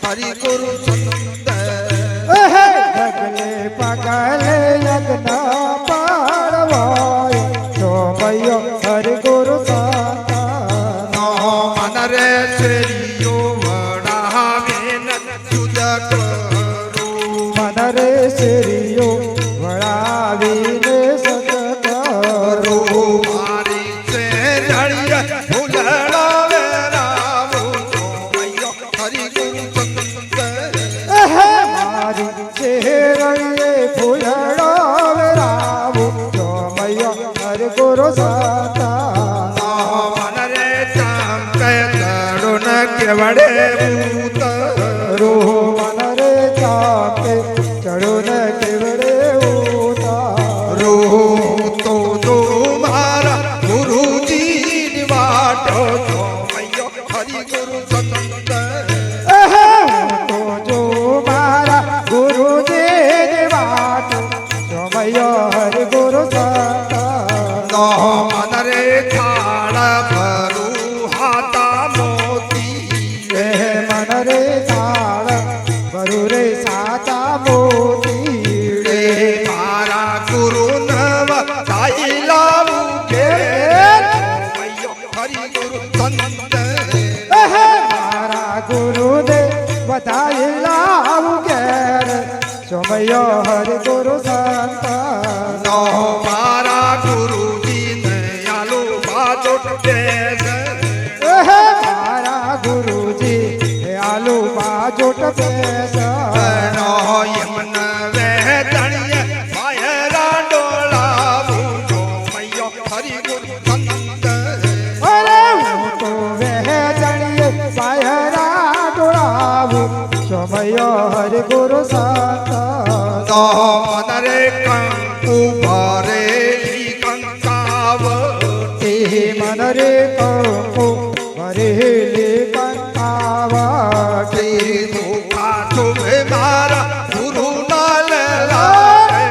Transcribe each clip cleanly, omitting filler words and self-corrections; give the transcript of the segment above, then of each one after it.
हरि गुरु संत जगले पगले यज्ञ पाड़वायो सोमयो हरि गुरु संत मन रे श्रीयो वडावे जुद करो मन रे श्रीयो वडावीने सत करो मारी से जड़िया फूलड़ावे राम सोमयो हरि गुरु संत मारी चेहरे फूलड़ावे राम सोमयो हरि गुरु संत मन रे चांपे तरुण केवड़े भूत रो मन रे चापे चढ़ुन केवड़े उतारो तो तुम्हारा गुरु जी निवाटो सोमयो हरि गुरु संत तो जो मारा गुरु जी बात सोमयो हरि गुरु संत मन रे खाड़ भरू हाथा मोती मन रे ताड़ बरु रे साचा मोती रे मारा गुरु नव दाई लाऊ के सोमयो हरि गुरु संत मारा गुरु दे बताई लाऊ गैर सोमयो हरि गुरु संत मारा गुरु जी दयालु बाजोट देश मारा गुरु जी आलू बाजोट पैसा यमन वह तणिय मायरा डोला बूझो मैयो हरि गुरु संत अरे वो तो वह जड़िए पायरा डोलाबू सोमयो हरि गुरु संत मन रे कंकु भरे कंकावती मन रे कंकु भरे कंकावती दुखा तुम्हें मारा गुरु नाल लाए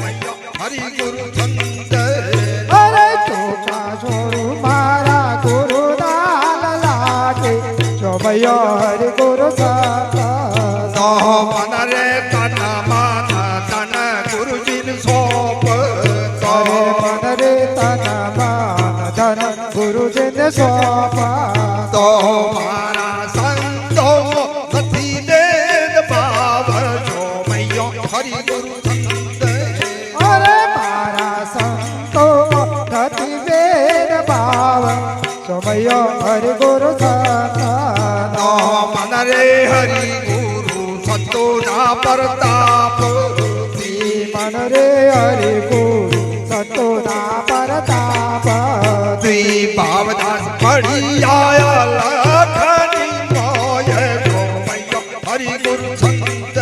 मैयो हरि गुरु संत अरे चोखा छोड़ू मारा गुरु दाल लागे सोमयो हरि गुरु संत मन रे तन मान तन गुरु जी सौंप अरे मन रे तन मान धन गुरु जी ने सौंपा तो मारा संतो नथी देन भाव जो मैयो हरि गुरु संत अरे मारा संतो नथी वेद भाव सोमयो हरि गुरु संत मन रे हरि गुरु संतो ना प्रताप मन रे हरि गुरु संतो ना परताप भावदास पढ़ी आया लखनी मोय जो मैयो हरि गुरु संत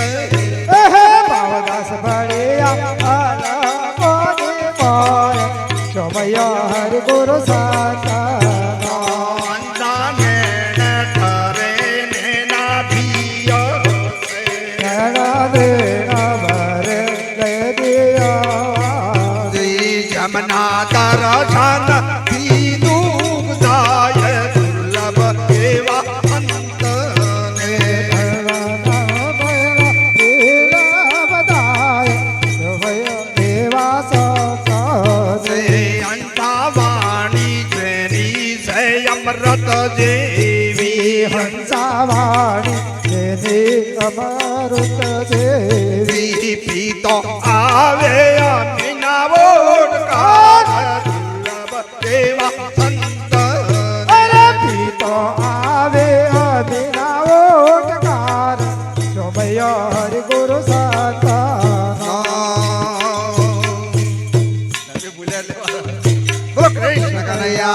भावदास बड़िया आला कोने मोर सोमयो हरि गुरु संत दर्शन दीनूप जाय दुर्लभ देवा अंत ने देवा से अंता वाणी जैनी से अमृत देवी हंसावाणी देवी अमृत देवी पीतो आवे मीना वोट का दुर्लभ देवा संत अरे पीतो आवे बिना ओटकार सोमयो हरि गुरु संत बोलो कृष्ण कन्हैया